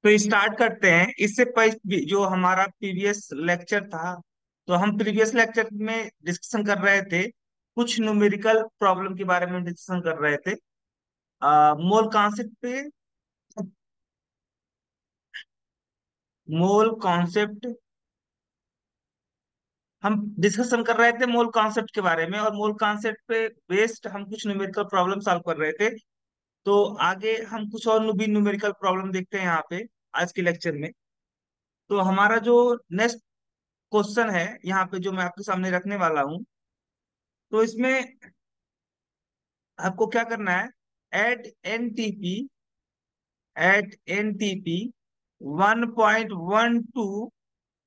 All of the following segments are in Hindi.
तो स्टार्ट करते हैं। इससे पहले जो हमारा प्रीवियस लेक्चर था, तो हम प्रीवियस लेक्चर में डिस्कशन कर रहे थे, कुछ न्यूमेरिकल प्रॉब्लम के बारे में डिस्कशन कर रहे थे। मोल कॉन्सेप्ट पे, मोल कॉन्सेप्ट हम डिस्कशन कर रहे थे मोल कॉन्सेप्ट के बारे में, और मोल कॉन्सेप्ट पे बेस्ड हम कुछ न्यूमेरिकल प्रॉब्लम सॉल्व कर रहे थे। तो आगे हम कुछ और भी न्यूमेरिकल प्रॉब्लम देखते हैं यहाँ पे आज के लेक्चर में। तो हमारा जो नेक्स्ट क्वेश्चन है यहाँ पे, जो मैं आपके सामने रखने वाला हूँ, तो इसमें आपको क्या करना है। At N T P, at N T P 1.12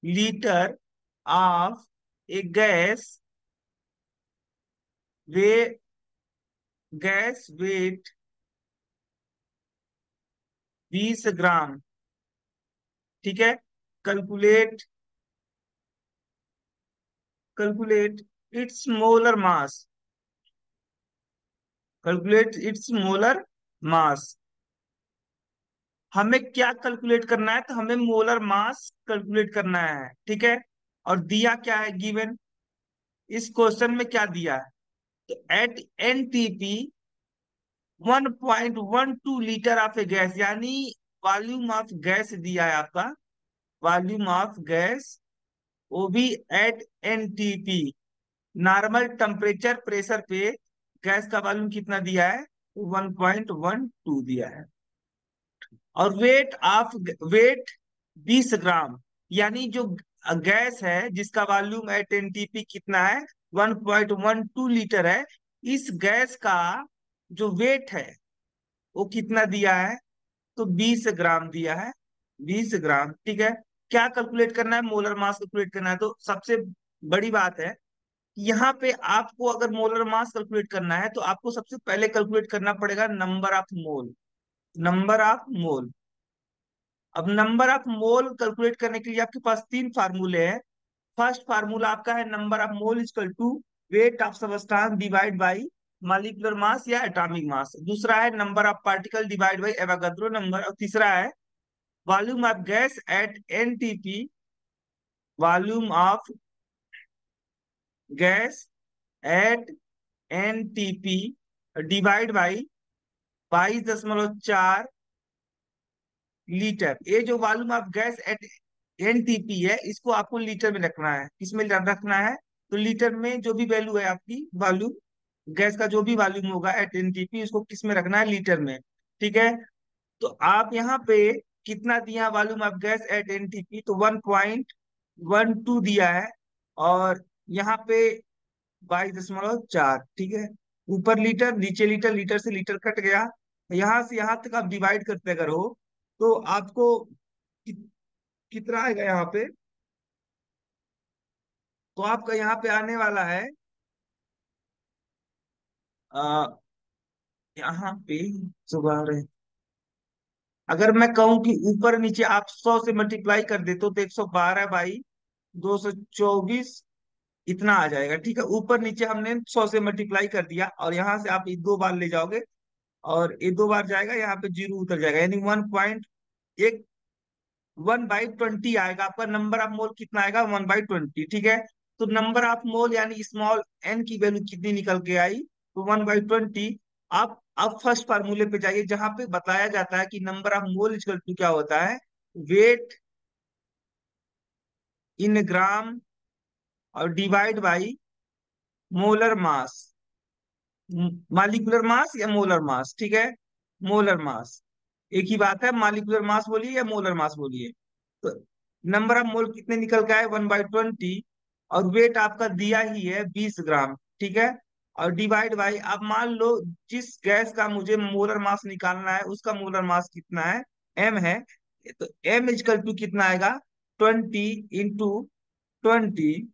litre of a way gas weight 20 gram. ठीक है। Calculate calculate its molar mass, calculate its molar mass. हमें क्या कैलकुलेट करना है, तो हमें मोलर मास कैलकुलेट करना है। ठीक है। और दिया क्या है गिवन, इस क्वेश्चन में क्या दिया है, तो at N T P 1.12 litre of a gas, यानी वॉल्यूम ऑफ गैस दिया है आपका, वॉल्यूम ऑफ गैस, वो भी at N T P, normal temperature pressure पे गैस का वॉल्यूम कितना दिया है, 1.12 दिया है। और वेट 20 ग्राम, यानी जो गैस है जिसका वॉल्यूम एट एनटीपी कितना है, 1.12 लीटर है, इस गैस का जो वेट है वो कितना दिया है, तो 20 ग्राम दिया है, 20 ग्राम। ठीक है। क्या कैलकुलेट करना है, मोलर मास कैलकुलेट करना है। तो सबसे बड़ी बात है, यहाँ पे आपको अगर मोलर मास कैलकुलेट करना है, तो आपको सबसे पहले कैलकुलेट करना पड़ेगा number of mole, number of मोल। अब नंबर ऑफ मोल कैलकुलेट करने के लिए आपके पास तीन फार्मूले हैं। फर्स्ट फार्मूला आपका है number of mole equal to weight of substance divide by molecular mass या एटॉमिक मास। दूसरा है number of particle divide by Avogadro number. और तीसरा है volume of gas at NTP, volume of gas at NTP divide by 22.4 litre. ये जो volume of gas at NTP है, इसको आपको लीटर में रखना है। किसमें रखना है, तो लीटर में जो भी वैल्यू है आपकी वॉल्यूम गैस का, जो भी वॉल्यूम होगा एट एनटीपी, उसको किस में रखना है, लीटर में। ठीक है। तो आप यहाँ पे कितना दिया volume of gas at NTP, तो 1.12 दिया है। और यहाँ पे 22.4। ठीक है। ऊपर लीटर नीचे लीटर, लीटर से लीटर कट गया, यहाँ से यहाँ तक आप डिवाइड करते अगर हो, तो आपको कि, कितना आएगा यहाँ पे, तो आपका यहाँ पे आने वाला है आ, यहाँ पे सुबह रहे, अगर मैं कहूं कि ऊपर नीचे आप 100 से मल्टीप्लाई कर देते हो, तो 112/224 इतना आ जाएगा। ठीक है। ऊपर नीचे हमने 100 से मल्टीप्लाई कर दिया, और यहाँ से आप ये दो बार ले जाओगे, और ये दो बार जाएगा, यहाँ पे जीरो उतर जाएगा, यानी 1.20 आएगा आपका। नंबर ऑफ मोल कितना आएगा, 1/20। ठीक है। तो नंबर ऑफ मोल यानी स्मॉल एन की वैल्यू कितनी निकल के आई, तो 1/20। आप अब फर्स्ट फार्मूले पे जाइए, जहां पे बताया जाता है कि number of mole equal to क्या होता है, वेट इन ग्राम और divide by molar mass, molecular mass या मोलर मास। ठीक है। मोलर मास एक ही बात है, मालिकुलर मास बोलिए या मोलर मास बोलिए। तो नंबर ऑफ मोल कितने निकल के आए, 1/20। और वेट आपका दिया ही है 20 ग्राम। ठीक है। और डिवाइड बाई, आप मान लो जिस गैस का मुझे मोलर मास निकालना है, उसका मोलर मास कितना है, एम है। तो एम इजकल टू कितना आएगा, 20 × 20,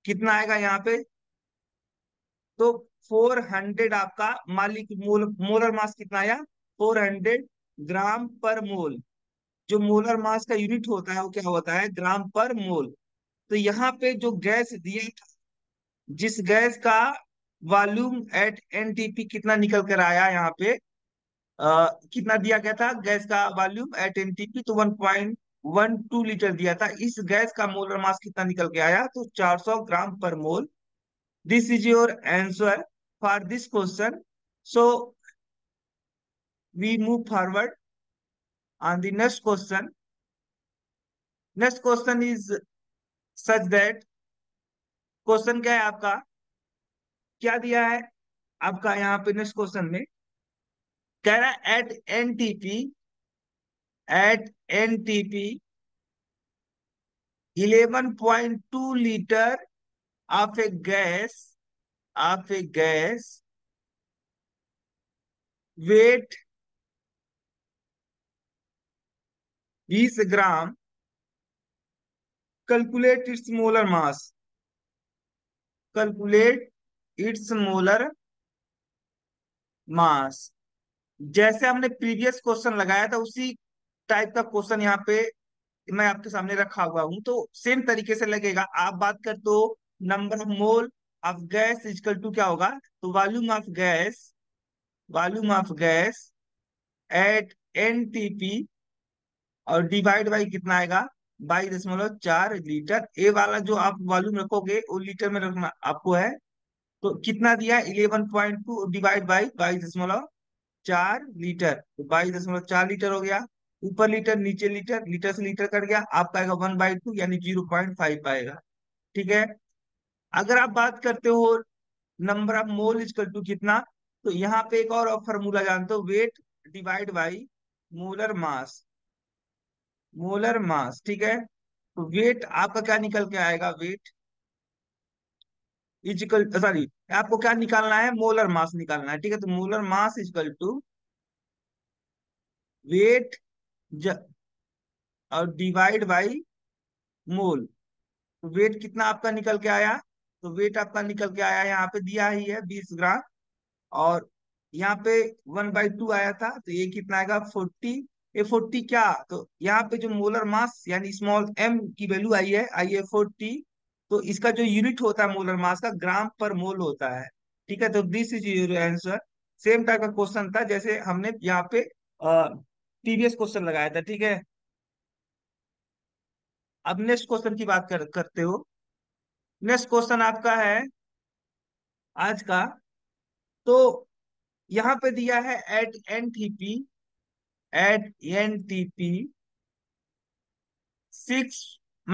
कितना आएगा यहाँ पे, तो 400 आपका मोलर मास कितना आया, 400 ग्राम पर मोल। जो मोलर मास का यूनिट होता है वो क्या होता है, ग्राम पर मोल। तो यहाँ पे जो गैस दिया था, जिस गैस का वॉल्यूम एट एनटीपी कितना निकल कर आया यहाँ पे, कितना दिया गया था गैस का वॉल्यूम एट एनटीपी, तो 1.12 लीटर दिया था। इस गैस का मोलर मास कितना निकल के आया, तो 400 ग्राम पर mole. This is your answer for this question. So we move forward on the next question. Next question is such that, question क्या है आपका, क्या दिया है आपका यहाँ पे नेक्स्ट क्वेश्चन में, कह रहा है at NTP 11.2 litre of a gas, weight 20 gram, calculate its molar mass, calculate its molar mass. जैसे हमने प्रीवियस क्वेश्चन लगाया था उसी टाइप का क्वेश्चन यहाँ पे मैं आपके सामने रखा हुआ हूं, तो सेम तरीके से लगेगा। आप बात करते हो number of mole of gas equal to क्या होगा, तो volume of gas at NTP और डिवाइड बाई कितना आएगा, 22.4 लीटर। ए वाला जो आप वॉल्यूम रखोगे वो लीटर में रखना आपको है। तो कितना दिया, 11.2 डिवाइड बाई 22.4 लीटर, तो 22.4 लीटर हो गया। ऊपर लीटर नीचे लीटर, लीटर से लीटर कट गया, आपका आएगा 1/2 यानी 0.5 आएगा। ठीक है। अगर आप बात करते हो number of mole equal to कितना, तो यहाँ पे एक और फॉर्मूला जानते हो, weight divide by molar mass, ठीक है। तो वेट आपका क्या निकल के आएगा, वेट इजिकल, सॉरी, आपको क्या निकालना है, मोलर मास निकालना है। ठीक है, तो molar mass equal to weight और डिवाइड बाई मोल। तो वेट कितना आपका निकल के आया, तो वेट आपका निकल के आया, यहाँ पे दिया ही है 20 ग्राम, और यहाँ पे 1/2 आया था, तो ये कितना आएगा 40। ये 40 क्या, तो यहाँ पे जो मोलर मास यानी स्मॉल एम की वैल्यू आई है 40। तो इसका जो यूनिट होता है मोलर मास का, ग्राम पर मोल होता है। ठीक है, तो this is your answer. Same type का क्वेश्चन था जैसे हमने यहाँ पे प्रीवियस क्वेश्चन लगाया था। ठीक है, अब नेक्स्ट क्वेश्चन की बात करते हो। नेक्स्ट क्वेश्चन आपका है आज का, तो यहाँ पे दिया है at N T P 6 ×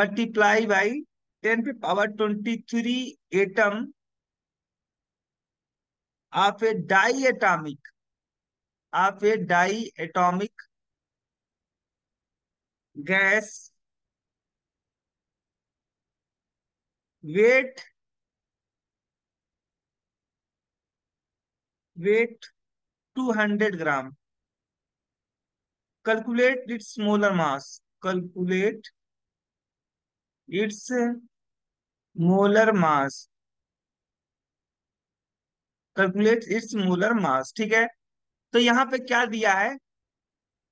10⁻23 atom of a diatomic gas, weight weight 200 gram, calculate its molar mass, calculate its molar mass calculate its molar mass. ठीक है, तो यहाँ पे क्या दिया है,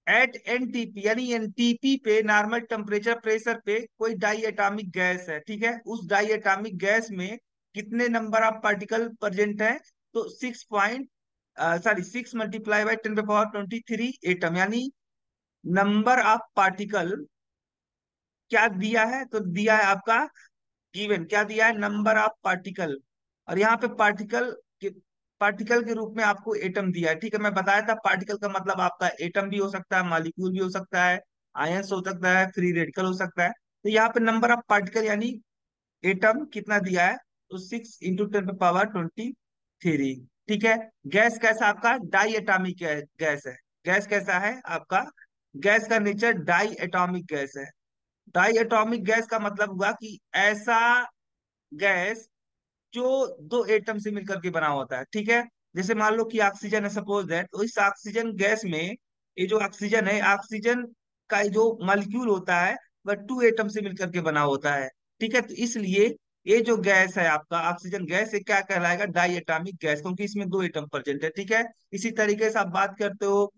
एट एनटीपी यानी एनटीपी पे, नॉर्मल टेम्परेचर प्रेशर पे कोई डाई एटॉमिक गैस है। ठीक है, उस डाई एटॉमिक गैस में कितने नंबर ऑफ पार्टिकल प्रेजेंट है, तो 6 × 10⁻23 एटम, यानी नंबर ऑफ पार्टिकल क्या दिया है, तो दिया है आपका गिवन, क्या दिया है, नंबर ऑफ पार्टिकल। और यहाँ पे पार्टिकल के रूप में आपको एटम दिया है। ठीक है, मैं बताया था पार्टिकल का मतलब आपका एटम भी हो सकता है, मॉलिक्यूल भी हो सकता है, आयंस हो सकता है, फ्री रेडिकल हो सकता है। तो यहाँ पे नंबर ऑफ पार्टिकल यानी एटम कितना दिया है, तो 6 × 10⁻23। ठीक है, गैस कैसा आपका, डाई एटॉमिक गैस है। गैस कैसा है आपका, गैस का नेचर डाई एटॉमिक गैस है। डाई एटॉमिक गैस का मतलब हुआ कि ऐसा गैस जो दो एटम से मिलकर के बना होता है। ठीक है, जैसे मान लो कि ऑक्सीजन है, सपोज दैट, तो इस ऑक्सीजन गैस में, ये जो ऑक्सीजन है, ऑक्सीजन का जो मॉलिक्यूल होता है वह 2 एटम से मिलकर के बना होता है। ठीक है, तो इसलिए ये जो गैस है आपका ऑक्सीजन गैस, ये क्या कहलाएगा, डाई एटॉमिक गैस, क्योंकि इसमें 2 एटम प्रेजेंट है। ठीक है, इसी तरीके से आप बात करते हो,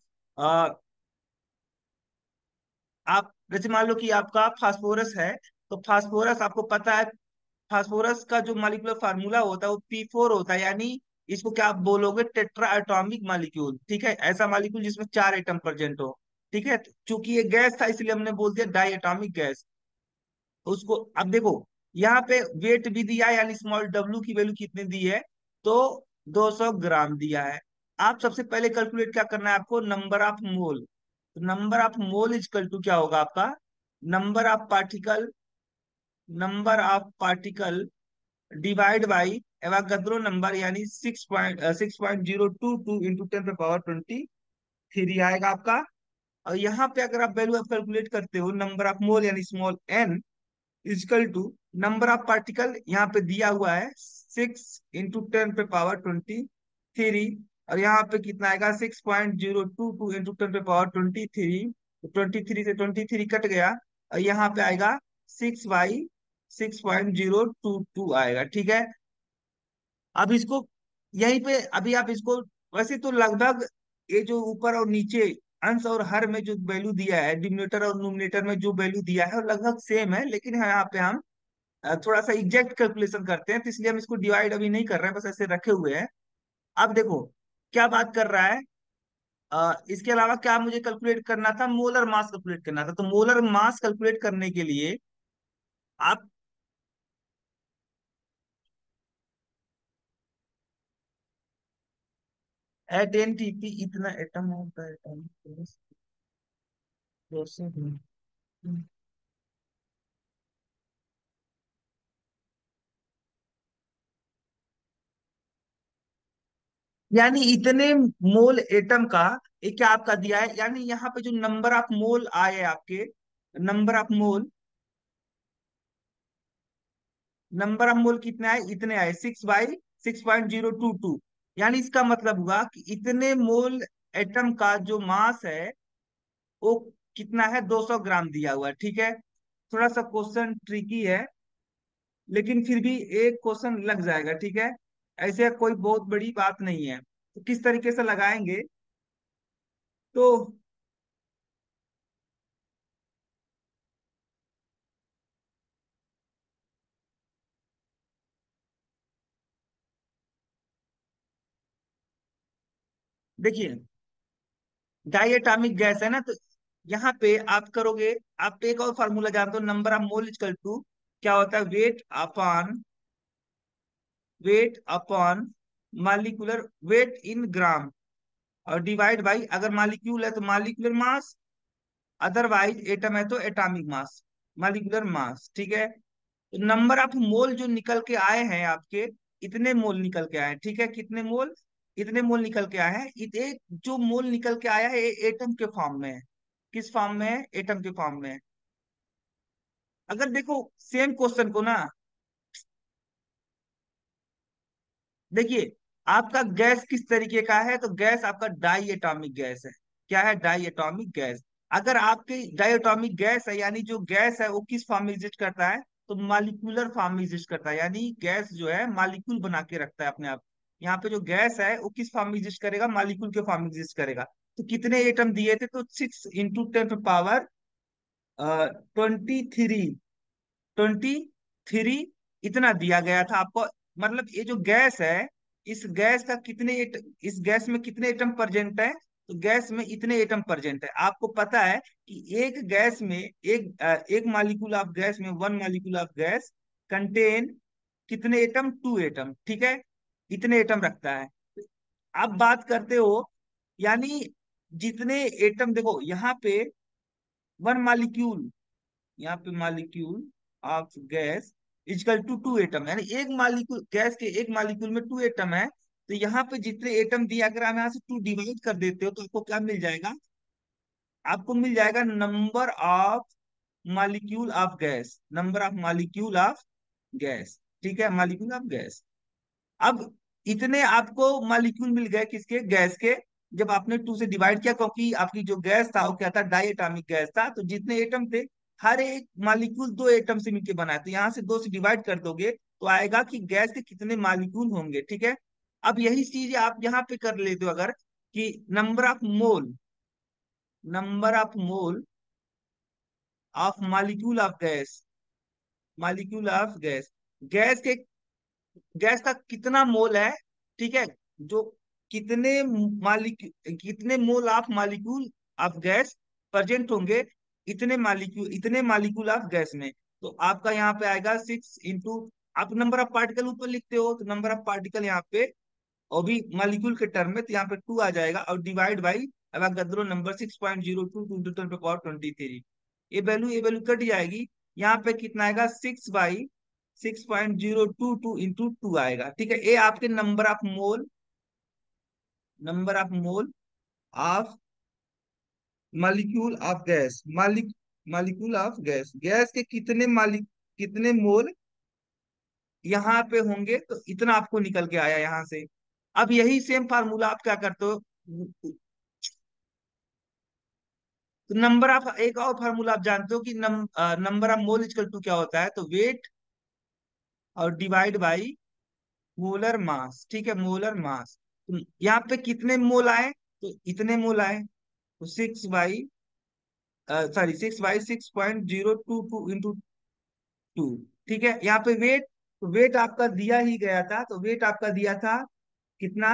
आप जैसे मान लो कि आपका फास्फोरस है, तो फास्फोरस आपको पता है, फास्फोरस का जो मॉलिक्यूलर फार्मूला होता है वो P4 होता है, यानी इसको क्या आप बोलोगे, टेट्रा एटॉमिक मालिक्यूल, ठीक है, ऐसा मालिक्यूल जिसमें चार एटम प्रेजेंट हो। ठीक है, चूंकि ये गैस था इसलिए हमने बोल दिया डाई एटॉमिक गैस। उसको अब देखो, यहाँ पे वेट भी दिया है, यानी स्मॉल डब्ल्यू की वैल्यू कितनी दी है, तो 200 ग्राम दिया है। आप सबसे पहले कैलकुलेट क्या करना है आपको, number of mole. Number of mole equal to क्या होगा आपका, number of particle, number of particle divide by Avogadro number, यानी 6.022 इंटू 10 पे पावर 23 आएगा आपका। और यहाँ पे अगर आप वैल्यू आप कैलकुलेट करते हो, नंबर ऑफ मोल यानी small N equal to number of particle, यहाँ पे दिया हुआ है 6 इंटू 10 पे पावर 23, और यहाँ पे कितना आएगा 6.022 इंटू 10 पे पावर 23। तो 23 से 23 कट गया, और यहाँ पे आएगा 6/6.022 आएगा, ठीक है। अब इसको यहीं पे अभी आप इसको, वैसे तो लगभग ये जो ऊपर और नीचे अंश और हर में जो वैल्यू दिया है, डिनोमिनेटर और न्यूमरेटर में जो वैल्यू दिया है वो लगभग सेम है, लेकिन यहाँ पे हम थोड़ा सा एग्जैक्ट कैलकुलेशन करते हैं, तो इसलिए हम इसको डिवाइड अभी नहीं कर रहे हैं, बस ऐसे रखे हुए हैं। अब देखो क्या बात कर रहा है, इसके अलावा क्या मुझे कैलकुलेट करना था, मोलर मास कैलकुलेट करना था। तो मोलर मास कैलकुलेट करने के लिए आप एट एन टी पी इतना एटम होता है, एटम प्लस 200। यानी इतने मोल एटम का, ये क्या आपका दिया है, यानी यहाँ पे जो नंबर ऑफ मोल आए हैं आपके, number of mole, number of मोल कितने आए, इतने आए 6/6.022। यानी इसका मतलब हुआ कि इतने मोल एटम का जो मास है वो कितना है, 200 ग्राम दिया हुआ है, ठीक है। थोड़ा सा क्वेश्चन ट्रिकी है, लेकिन फिर भी एक क्वेश्चन लग जाएगा, ठीक है। ऐसे कोई बहुत बड़ी बात नहीं है, तो किस तरीके से लगाएंगे, तो देखिए, डाई एटॉमिक गैस है ना, तो यहाँ पे आप करोगे, आप एक और फार्मूला जानते हो, number of mole equal to क्या होता है, weight upon molecular weight in gram, और डिवाइड बाई, अगर मालिक्यूल है तो मालिकुलर मास, अदरवाइज एटम है तो एटॉमिक मास, मालिकुलर मास, ठीक है। तो नंबर ऑफ मोल जो निकल के आए हैं आपके, इतने मोल निकल के आए हैं, ठीक है, कितने मोल, इतने मोल निकल के आए हैं। एक जो मोल निकल के आया है ये एटम के फॉर्म में है। किस फॉर्म में है, एटम के फॉर्म में है। अगर देखो सेम क्वेश्चन को ना, देखिए आपका गैस किस तरीके का है, तो गैस आपका डाई एटॉमिक गैस है। क्या है, डाई एटॉमिक गैस। अगर आपकी डाई एटॉमिक गैस है, यानी जो गैस है वो किस फॉर्म में एग्जिस्ट करता है, तो मालिक्यूलर फॉर्म में एग्जिस्ट करता है, यानी गैस जो है मालिक्यूल बना के रखता है अपने आप। यहाँ पे जो गैस है वो किस फॉर्म में एग्जिस्ट करेगा, मालिक्यूल के फॉर्म में एग्जिस्ट करेगा। तो कितने एटम दिए थे, तो 6 इंटू 10 पे पावर 23 इतना दिया गया था आपको। मतलब ये जो गैस है, इस गैस का इस गैस में कितने एटम प्रेजेंट है, तो गैस में इतने एटम प्रेजेंट है। आपको पता है कि एक गैस में एक मालिक्यूल ऑफ गैस में, one molecule of gas contain कितने एटम, 2 एटम, ठीक है, इतने एटम रखता है। आप बात करते हो, यानी जितने एटम, देखो यहाँ पे वन मालिक्यूल, यहाँ पे molecule of gas equal to 2 atom, यानी एक मालिक्यूल गैस के, एक मालिक्यूल में 2 एटम है। तो यहाँ पे जितने एटम दिया, अगर हम यहाँ से 2 डिवाइड कर देते हो तो आपको क्या मिल जाएगा, आपको मिल जाएगा number of molecule of gas, number of molecule of gas, ठीक है, मालिक्यूल ऑफ गैस। अब इतने आपको मालिक्यूल मिल गए किसके, गैस के, जब आपने 2 से डिवाइड किया, क्योंकि आपकी जो गैस था वो क्या था, डाई एटॉमिक गैस था, तो जितने एटम थे हर एक मालिक्यूल 2 एटम से मिलकर बना है, तो यहाँ से 2 से डिवाइड कर दोगे तो आएगा कि गैस के कितने मालिक्यूल होंगे, ठीक है। अब यही चीज आप यहाँ पे कर लेते हो, अगर कि number of mole of molecule of gas, molecule of gas, gas के, गैस का कितना मोल है, ठीक है। जो कितने मालिक कितने mole of molecule of gas present होंगे, इतने मालिक्यूल ऑफ गैस में। तो आपका यहाँ पे आएगा 6 इंटू, आप नंबर ऑफ पार्टिकल ऊपर लिखते हो तो नंबर ऑफ पार्टिकल यहाँ पे, और भी मालिक्यूल के टर्म में, तो यहाँ पे 2 आ जाएगा, और डिवाइड बाई अवोगाद्रो नंबर 6.02 × 10⁻³ ये वैल्यू कट जाएगी। यहाँ पे कितना आएगा, 6/6.022 आएगा। ठीक है, ये आपके number of mole of molecule of gas, molecule of gas, gas के कितने मोल यहाँ पे होंगे, तो इतना आपको निकल के आया यहाँ से। अब यही सेम फार्मूला आप क्या करते हो, तो नंबर ऑफ, एक और फार्मूला आप जानते हो कि number of mole equal to क्या होता है, तो वेट और डिवाइड बाई मोलर मास। ठीक है, मोलर मास। तो यहाँ पे कितने मोल आए, तो इतने मोल आए, तो 6/6.022 ठीक है। यहाँ पे वेट आपका दिया ही गया था, तो वेट आपका दिया था कितना,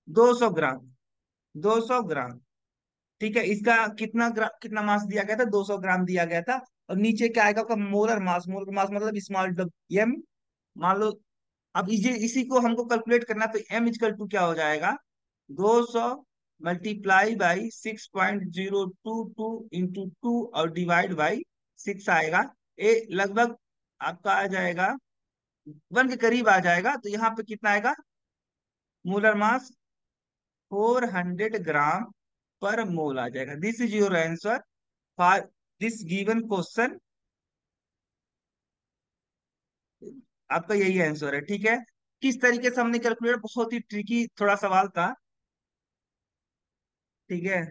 200 ग्राम, 200 ग्राम। ठीक है, इसका कितना मास दिया गया था, 200 ग्राम दिया गया था। और नीचे क्या आएगा आपका, मोलर मास मतलब स्मॉल एम, मान लो। अब इसी को हमको कैलकुलेट करना, तो एम इजकल टू क्या हो जाएगा, 200 × 10⁻²⁰ और डिवाइड बाई 6 आएगा। ये लगभग आपका आ जाएगा 1 के करीब आ जाएगा। तो यहाँ पे कितना आएगा, मोलर मास 400 ग्राम पर मोल आ जाएगा। This is your answer for this given question. आपका यही आंसर है। ठीक है, किस तरीके से हमने कैलकुलेट, बहुत ही ट्रिकी थोड़ा सवाल था। ठीक है,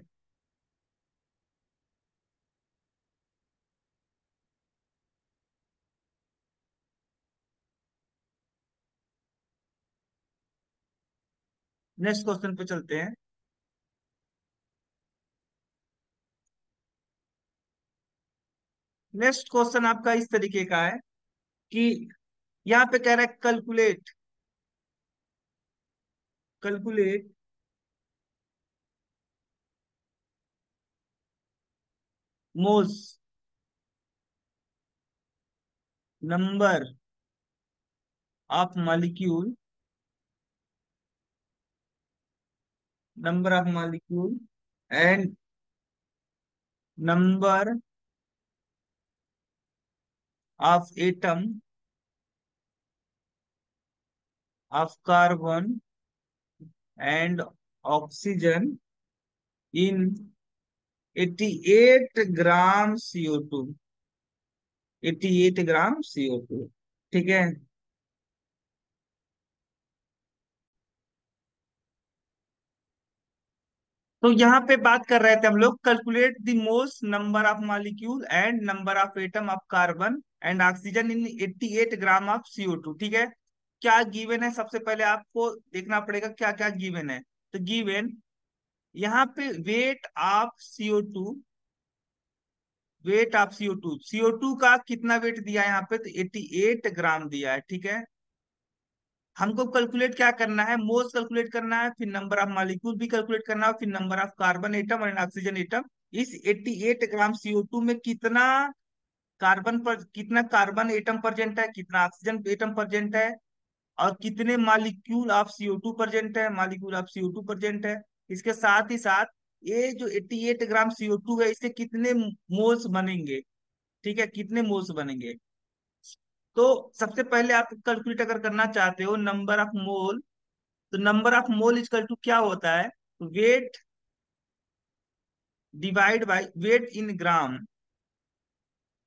नेक्स्ट क्वेश्चन पे चलते हैं। नेक्स्ट क्वेश्चन आपका इस तरीके का है कि यहाँ पे कह रहा है calculate moles number of molecule, and number of atom of carbon and oxygen in 88 gram CO2, 88 gram CO2। ठीक है, तो यहाँ पे बात कर रहे थे हम लोग, calculate the most number of molecule and number of atom of carbon and oxygen in 88 gram of CO2। ठीक है, क्या गिवन है, सबसे पहले आपको देखना पड़ेगा क्या क्या गिवन है। तो गिवन यहाँ पे वेट ऑफ CO2 का कितना वेट दिया है यहाँ पे, तो 88 ग्राम दिया है। ठीक है, हमको कैलकुलेट क्या करना है, मोल्स कैलकुलेट करना है, फिर नंबर ऑफ मॉलिक्यूल भी कैलकुलेट करना है, फिर नंबर ऑफ कार्बन एटम और ऑक्सीजन एटम। इस 88 ग्राम CO2 में कितना कार्बन एटम प्रेजेंट है, कितना ऑक्सीजन एटम प्रेजेंट है, और कितने मालिक्यूल ऑफ CO2 प्रेजेंट है। इसके साथ ही साथ ये जो 88 ग्राम CO2 है, इससे कितने मोल्स बनेंगे। ठीक है, कितने मोल्स बनेंगे। तो सबसे पहले आप कैलकुलेट अगर करना चाहते हो नंबर ऑफ मोल, तो number of mole equal to क्या होता है, weight divide by weight in gram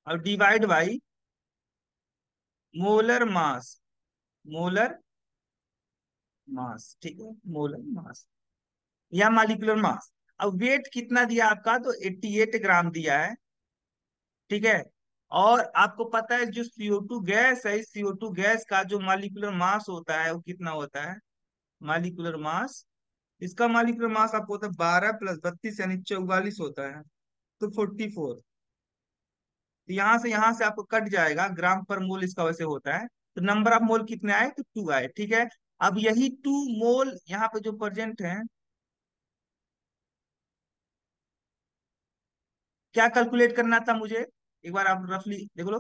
और divide by molar mass, molar mass. ठीक है, मोलर मास या मालिकुलर मास। अब वेट कितना दिया आपका, तो 88 ग्राम दिया है। ठीक है, और आपको पता है जो CO2 गैस है, इस CO2 गैस का जो मालिकुलर मास होता है वो कितना होता है, मालिकुलर मास, इसका मालिकुलर मास आपको होता है 12 + 32 यानी 44 होता है, तो 44। तो यहाँ से आपको कट जाएगा, ग्राम पर मोल इसका वैसे होता है। तो नंबर ऑफ मोल कितने आए, तो 2 आए। ठीक है, अब यही 2 मोल यहाँ पे जो प्रेजेंट है, क्या कैलकुलेट करना था मुझे, एक बार आप रफली देख लो।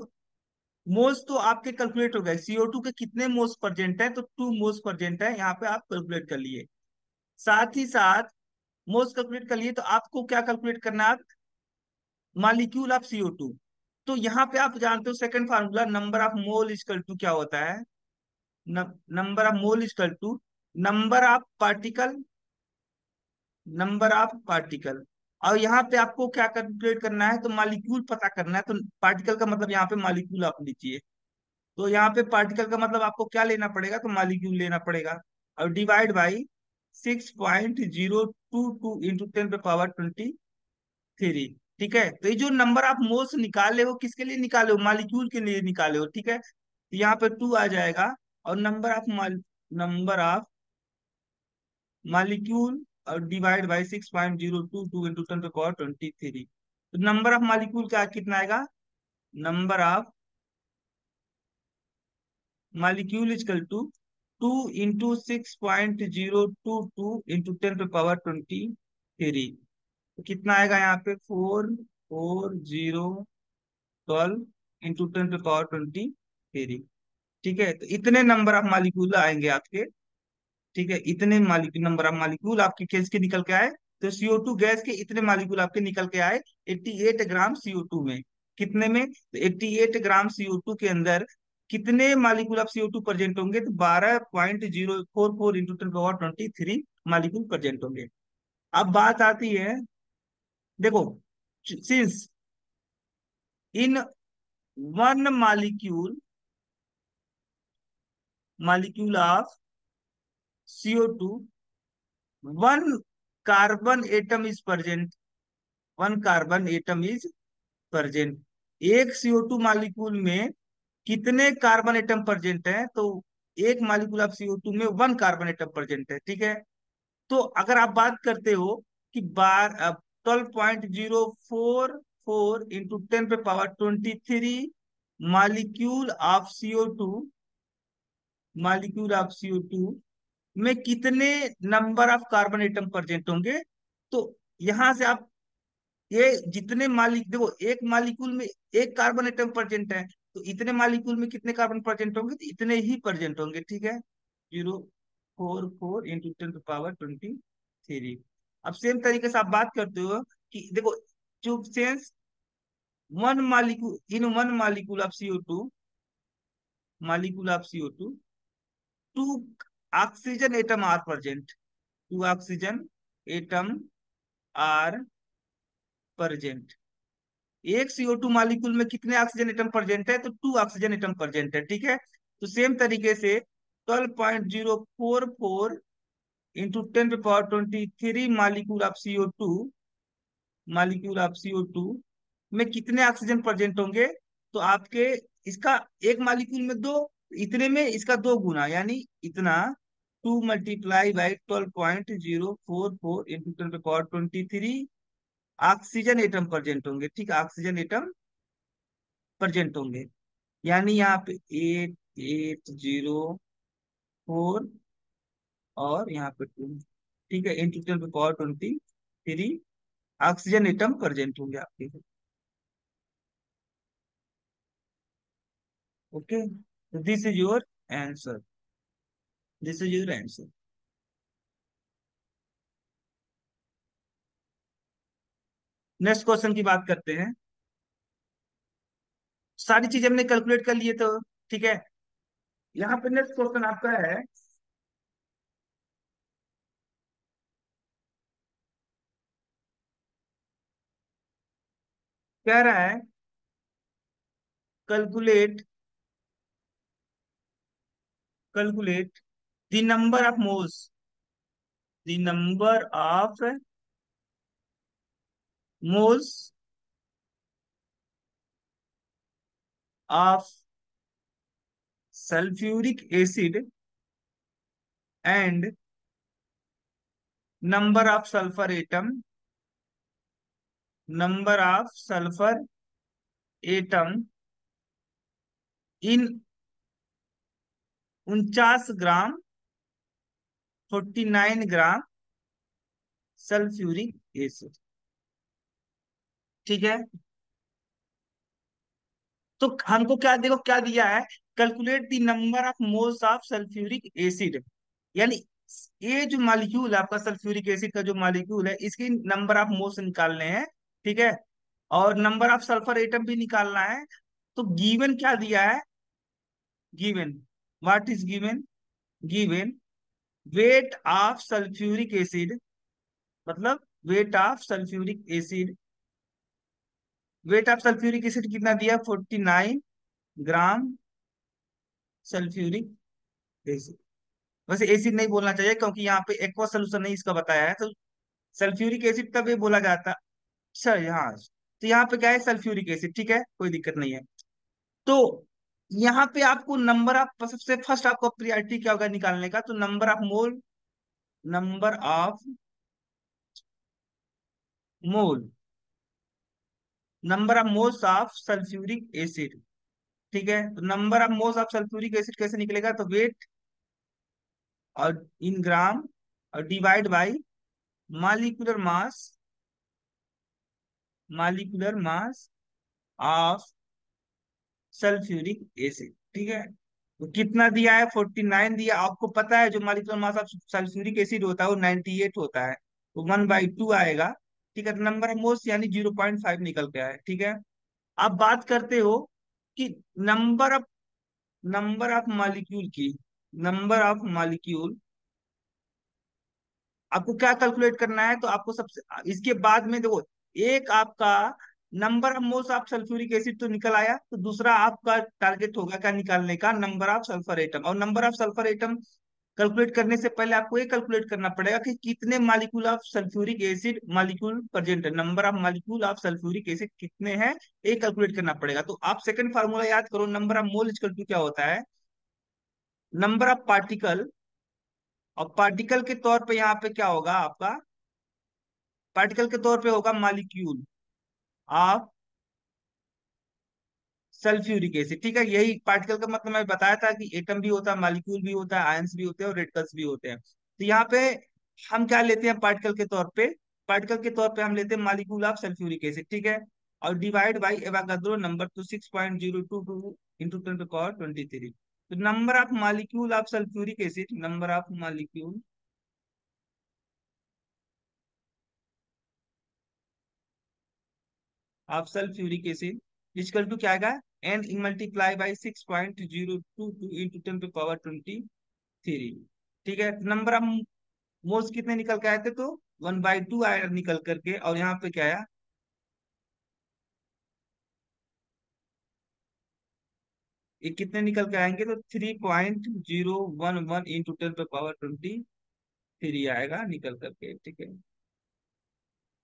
मोल्स तो आपके कैलकुलेट हो गए, CO2 के कितने मोल्स प्रेजेंट है, तो 2 मोल्स प्रेजेंट है यहाँ पे, आप कैलकुलेट कर लिए। साथ ही साथ मोल्स कैलकुलेट कर लिए, तो आपको क्या कैलकुलेट करना है, मॉलिक्यूल ऑफ CO2। तो यहाँ पे आप जानते हो second formula, number of mole equal to क्या होता है, number of mole equal to number of particle, number of particle. और यहाँ पे आपको क्या कैलकुलेट करना है, तो मॉलिक्यूल पता करना है, तो पार्टिकल का मतलब यहाँ पे मॉलिक्यूल आप लीजिए। तो यहाँ पे पार्टिकल का मतलब आपको क्या लेना पड़ेगा, तो मॉलिक्यूल लेना पड़ेगा। और डिवाइड बाई 6.022 इंटू 10 पे पावर 23। ठीक है, तो ये जो नंबर ऑफ मोल्स निकाले हो, किसके लिए निकाले हो, मॉलिक्यूल के लिए निकाले हो। ठीक है, तो यहाँ पे 2 आ जाएगा। और नंबर ऑफ मॉलिक्यूल और डिवाइड बाई 6.022 इंटू 10 पे पावर 23। तो नंबर ऑफ मॉलिक्यूल क्या कितना आएगा, number of molecule equal to 2 into 6.022 into 10 पे पावर 23। तो कितना आएगा यहाँ पे, 44012 इंटू 10 पे पावर 23। ठीक है, तो इतने नंबर ऑफ मॉलिक्यूल आएंगे आपके। ठीक है, इतने मालिक नंबर ऑफ मॉलिक्यूल आपके केस के निकल के आए। तो CO2 गैस के इतने मॉलिक्यूल आपके निकल के आए 88 ग्राम CO2 में। कितने में, तो 88 ग्राम CO2 के अंदर कितने मॉलिक्यूल ऑफ CO2 प्रेजेंट होंगे, तो 12.044 इंटू 10 पे पावर 23 मॉलिक्यूल प्रेजेंट होंगे। अब बात आती है, देखो, since in one molecule of CO2 one carbon atom is present, one carbon atom is present. एक CO2 मॉलिक्यूल में कितने कार्बन एटम प्रेजेंट है, तो एक मॉलिक्यूल ऑफ CO2 में 1 कार्बन एटम प्रेजेंट है। ठीक है, तो अगर आप बात करते हो कि बार 12.044 इंटू 10 पे power 23 molecule of CO2, molecule of CO2 में कितने number of carbon atom present होंगे, तो यहां से आप ये जितने मालिक देखो, एक मालिक्यूल में एक कार्बन एटम प्रेजेंट है, तो इतने मालिक्यूल में कितने कार्बन प्रेजेंट होंगे, तो इतने ही प्रेजेंट होंगे। ठीक है, 044 इंटू 10 पे पावर 23। अब सेम तरीके से आप बात करते हो कि देखो, जो since one molecule in one molecule of CO2 two oxygen atom are present, two oxygen atom are present. एक CO2 मॉलिक्यूल में कितने ऑक्सीजन एटम प्रेजेंट है, तो 2 ऑक्सीजन एटम प्रेजेंट है। ठीक है, तो सेम तरीके से 12.044 इंटू 10 पे पावर 23 मॉलिक्यूल ऑफ CO2 में कितने ऑक्सीजन प्रेजेंट होंगे, तो आपके इसका एक मॉलिक्यूल में दो, इतने में इसका 2 गुना, यानी इतना 2 × 12.044 इंटू 10 पे पावर 23 ऑक्सीजन एटम प्रेजेंट होंगे। ठीक है, ऑक्सीजन एटम प्रेजेंट होंगे, यानी यहाँ पे 8804 और यहाँ पे 2। ठीक है, इंटू 10 पे पावर 23 ऑक्सीजन एटम प्रेजेंट होंगे आपके। Okay, this is your answer, this is your answer. Next question की बात करते हैं। सारी चीज हमने कैलकुलेट कर लिए, तो ठीक है, यहाँ पे नेक्स्ट क्वेश्चन आपका है, कह रहा है calculate, calculate the number of moles, the number of moles of sulphuric acid and number of sulphur atom, number of sulphur atom in 49 gram 49 gram sulphuric acid. ठीक है। तो हमको क्या, देखो क्या दिया है, calculate the number of moles of sulphuric acid. यानी ये जो मॉलिक्यूल है आपका सल्फ्यूरिक एसिड का, जो मॉलिक्यूल है, इसकी नंबर ऑफ मोल्स निकालने हैं। ठीक है। और नंबर ऑफ सल्फर एटम भी निकालना है। तो गिवन क्या दिया है, given, what is given, given weight of sulphuric acid, मतलब weight of sulphuric acid, weight of sulphuric acid कितना दिया, 49 ग्राम सल्फ्यूरिक एसिड। वैसे एसिड नहीं बोलना चाहिए क्योंकि यहाँ पे एक्वा सोल्यूशन नहीं इसका बताया है, तो सल्फ्यूरिक एसिड तब ये बोला जाता। सर हाँ, तो यहाँ पे क्या है, सल्फ्यूरिक एसिड। ठीक है, कोई दिक्कत नहीं है। तो यहाँ पे आपको नंबर ऑफ, सबसे फर्स्ट आपको प्रायोरिटी क्या होगा निकालने का, तो number of mole, number of mole, number of moles of sulphuric acid. ठीक है, तो number of moles of sulphuric acid कैसे निकलेगा, तो वेट और इन ग्राम और divide by molecular mass, molecular mass of sulphuric acid. ठीक है, तो कितना दिया है, 49 दिया। आपको पता है जो molecular mass of sulphuric acid होता है वो 98 होता है, तो 1/2 आएगा। ठीक है, तो नंबर ऑफ मोल्स यानी 0.5 निकल के आया। ठीक है। अब बात करते हो कि number of, number of molecule की, नंबर ऑफ मॉलिक्यूल आपको क्या कैलकुलेट करना है, तो आपको सबसे इसके बाद में देखो, एक आपका number of moles of sulphuric acid तो निकल आया, तो दूसरा आपका टारगेट होगा क्या निकालने का, नंबर ऑफ सल्फर एटम। और number of sulphur atom calculate करने से पहले आपको ये कैलकुलेट करना पड़ेगा कि कितने molecule of sulphuric acid molecule present है, number of molecule of sulphuric acid कितने हैं, ये कैलकुलेट करना पड़ेगा। तो आप सेकंड फार्मूला याद करो, number of mole equal to क्या होता है, नंबर ऑफ पार्टिकल। और पार्टिकल के तौर पे यहाँ पे क्या होगा आपका, पार्टिकल के तौर पे होगा मॉलिक्यूल ऑफ सल्फ्यूरिक एसिड। ठीक है, यही पार्टिकल का मतलब मैं बताया था कि एटम भी होता है, मॉलिक्यूल भी होता है, आयंस भी होते हैं और रेडिकल्स भी होते हैं। तो यहाँ पे हम क्या लेते हैं पार्टिकल के तौर पे, पार्टिकल के तौर पे हम लेते हैं मॉलिक्यूल ऑफ सल्फ्यूरिक एसिड। ठीक है, और डिवाइड बाई एवोगाद्रो नंबर, तो 6.022 इंटू 10 to the power 23। तो number of molecule of sulphuric acid, number of molecule of sulphuric acid equal to क्या आएगा, N multiply by 6.022 into 10 to the power 23। ठीक है, नंबर ऑफ मोल्स कितने निकल के आए थे, तो 1/2 आया निकल करके, और यहाँ पे क्या आया, ये कितने निकल के आएंगे, तो 3.011 इंटू 10 to the power 23 आएगा निकल करके। ठीक है,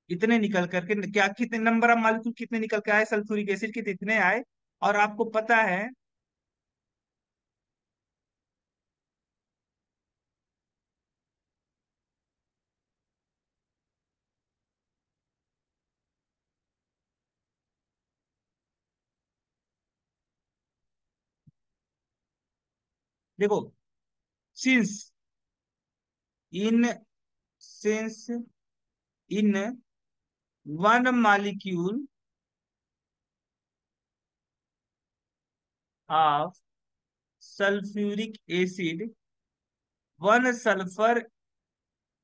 इतने निकल करके क्या, कितने नंबर ऑफ मालिक्यूल कितने निकल के आए सल्फ्यूरिक एसिड के, तो इतने आए। और आपको पता है, देखो, since in, since in one molecule of sulphuric acid one sulphur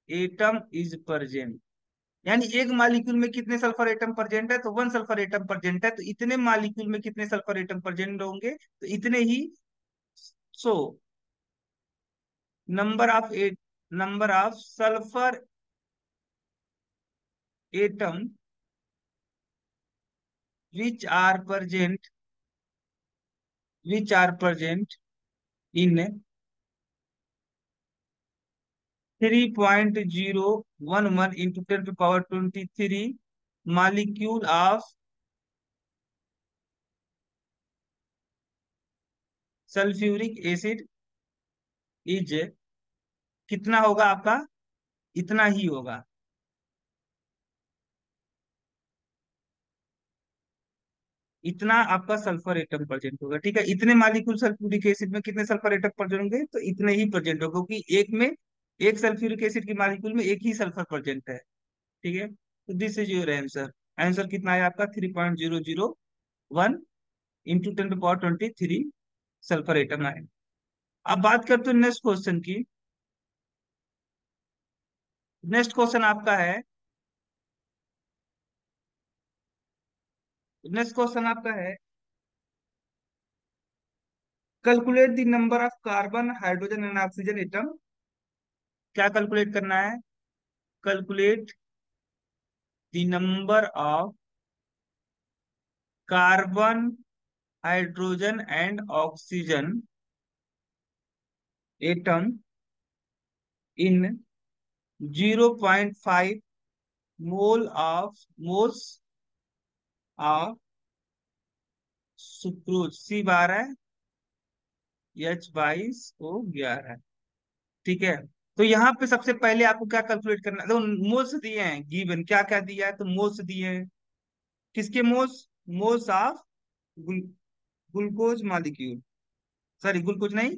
atom is present. यानी एक मॉलिक्यूल में कितने सल्फर एटम प्रेजेंट है, तो 1 सल्फर एटम प्रेजेंट है, तो इतने मॉलिक्यूल में कितने सल्फर एटम प्रेजेंट होंगे, तो इतने ही। So number of at, number of sulphur atom which are present, which are present in 3.011 into 10 to the power 23 molecule of sulphuric acid is, कितना होगा आपका, इतना ही होगा। इतना आपका सल्फर एटम प्रेजेंट होगा। ठीक है, इतने मॉलिक्यूल सल्फ्यूरिक एसिड में कितने सल्फर एटम प्रेजेंट होंगे, तो इतने ही प्रेजेंट होगा, क्योंकि एक में एक सल्फ्यूरिक एसिड की मॉलिक्यूल में एक ही सल्फर प्रेजेंट है। ठीक है, तो this is your answer. Answer कितना है आपका? 3.001 into 10 to the power 23 sulphur atom आए। अब बात करते हैं नेक्स्ट क्वेश्चन की। नेक्स्ट क्वेश्चन आपका है, नेक्स्ट क्वेश्चन आपका है, calculate the number of carbon hydrogen and oxygen atom. क्या कैलकुलेट करना है? Calculate the number of carbon hydrogen and oxygen atom in 0.5 mole of moles of sucrose C12 H22O11। ठीक है, तो यहाँ पे सबसे पहले आपको क्या कैलकुलेट करना है? तो मोल्स दिए हैं, गिवन क्या क्या दिया है, तो मोल्स दिए हैं। किसके moles? Moles of glucose molecule, sorry glucose नहीं,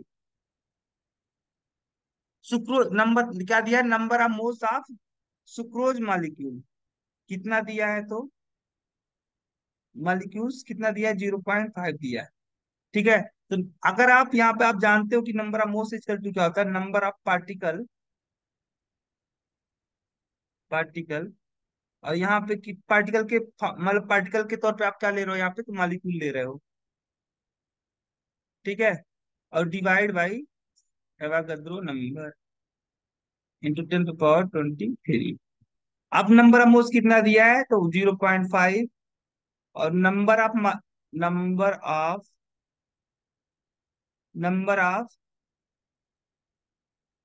सुक्रोज। नंबर क्या दिया है? Number of moles of sucrose molecule कितना दिया है? तो मॉलिक्यूल्स कितना दिया है? 0.5 दिया है। ठीक है, तो अगर आप यहाँ पे आप जानते हो कि number of moles equal to क्या होता है? Number of particle, particle. और यहाँ पे कि पार्टिकल के मतलब पार्टिकल के तौर पे आप क्या ले रहे हो यहाँ पे? तो मॉलिक्यूल ले रहे हो। ठीक है, और divide by Avogadro number into 10 to the power 23। अब नंबर ऑफ मोल्स कितना दिया है? तो 0.5। और number of number of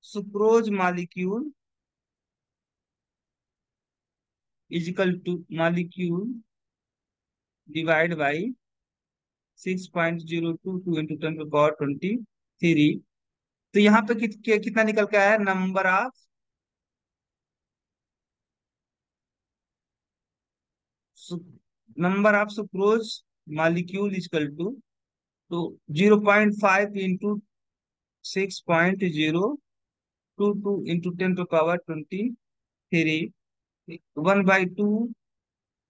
sucrose molecule equal to molecule divide by 6.022 into 10 to the power 23। तो यहाँ पे कितना निकल के आया? Number of sucrose molecule equal to, तो 0.5 into 6.022 into 10 to the power 23, 1/2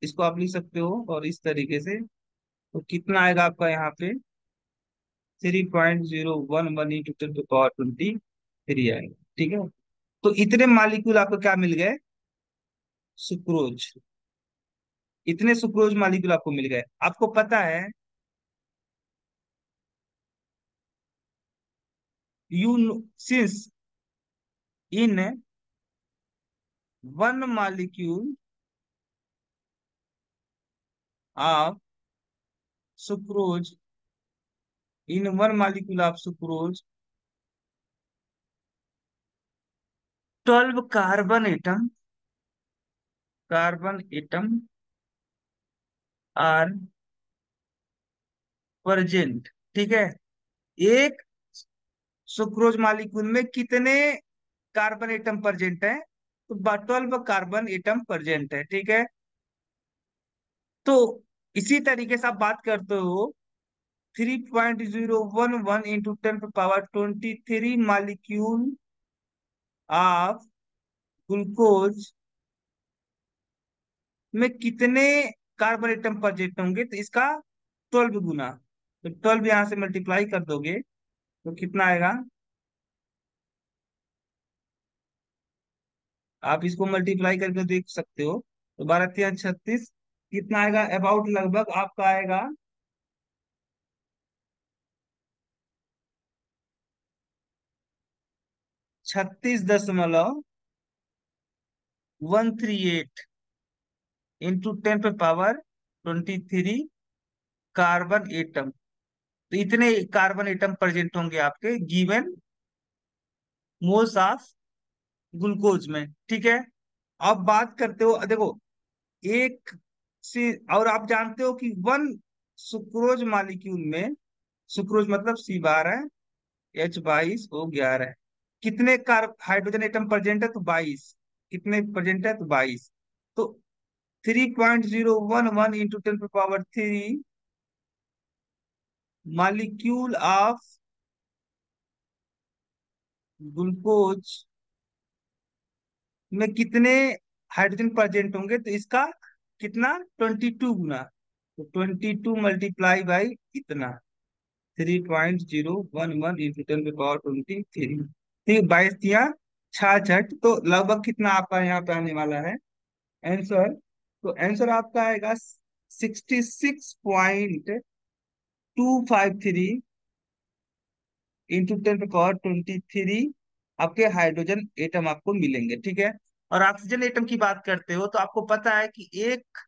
इसको आप लिख सकते हो। और इस तरीके से तो कितना आएगा आपका यहाँ पे? 3.011 इंटू 10 to the power 23 आएगा। ठीक है, तो इतने मॉलिक्यूल आपको क्या मिल गए? सुक्रोज। इतने सुक्रोज मॉलिक्यूल आपको मिल गए। आपको पता है, you since in one molecule of sucrose, in one molecule of sucrose 12 carbon atom are present. ठीक है, एक सुक्रोज मॉलिक्यूल में कितने कार्बन एटम प्रेजेंट है? तो 12 कार्बन एटम प्रेजेंट है। ठीक है, तो इसी तरीके से आप बात करते हो 3.011 into 10 to the power 23 molecule of glucose में कितने कार्बन एटम प्रेजेंट होंगे? तो इसका 12 गुना। तो 12 यहां से मल्टीप्लाई कर दोगे तो कितना आएगा? आप इसको मल्टीप्लाई करके देख सकते हो। तो 12×3 = 36। कितना आएगा? अबाउट लगभग आपका आएगा 36.138 into 10 to the power 23 carbon atom. तो इतने कार्बन एटम प्रेजेंट होंगे आपके गिवन मोल्स ऑफ ग्लूकोज में। ठीक है, अब बात करते हो, देखो एक से, और आप जानते हो कि वन सुक्रोज मॉलिक्यूल में, सुक्रोज मतलब C12H22O11, कितने कार हाइड्रोजन एटम प्रेजेंट है? तो 22। कितने प्रेजेंट है? तो 22। तो 3.011 into 10 to the power 3 molecule of glucose में कितने हाइड्रोजन प्रेजेंट होंगे, तो इसका कितना 22 गुना, तो 22 × इतना 3.011 इंटू 10⁻23। ठीक, 22 × 66, तो लगभग कितना आपका यहाँ पे आने वाला है आंसर। तो आंसर आपका आएगा 66.253 इंटू 10⁻23 आपके हाइड्रोजन एटम आपको मिलेंगे। ठीक है। और ऑक्सीजन एटम की बात करते हो तो आपको पता है कि एक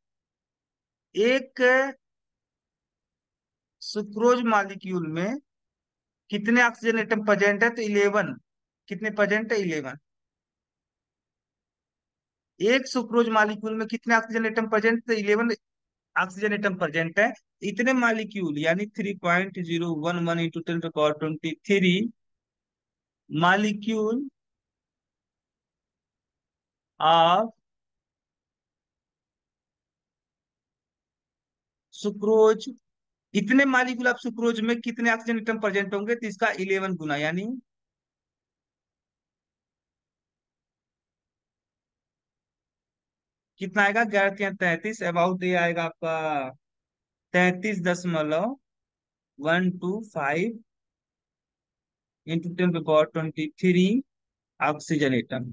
एक सुक्रोज मॉलिक्यूल में कितने ऑक्सीजन एटम प्रेजेंट है, तो 11। कितने प्रेजेंट है, 11। एक सुक्रोज मॉलिक्यूल में कितने ऑक्सीजन एटम प्रेजेंट, तो 11 ऑक्सीजन एटम प्रेजेंट है। इतने मॉलिक्यूल यानी 3.011 इंटू 10⁻23 मॉलिक्यूल ऑफ सुक्रोज, इतने मॉलिक्यूल ऑफ सुक्रोज में कितने ऑक्सीजन एटम प्रेजेंट होंगे, तो इसका 11 गुना यानी कितना आएगा, 11×33 अबाउट ये आएगा आपका 33.125 इंटू 10⁻23 ऑक्सीजन एटम।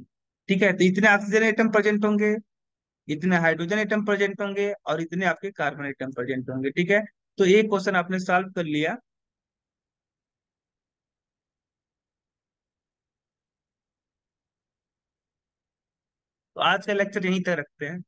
ठीक है, तो इतने ऑक्सीजन एटम प्रेजेंट होंगे, इतने हाइड्रोजन एटम प्रेजेंट होंगे, और इतने आपके कार्बन एटम प्रेजेंट होंगे। ठीक है, तो एक क्वेश्चन आपने सॉल्व कर लिया। तो आज का लेक्चर यहीं तक रखते हैं।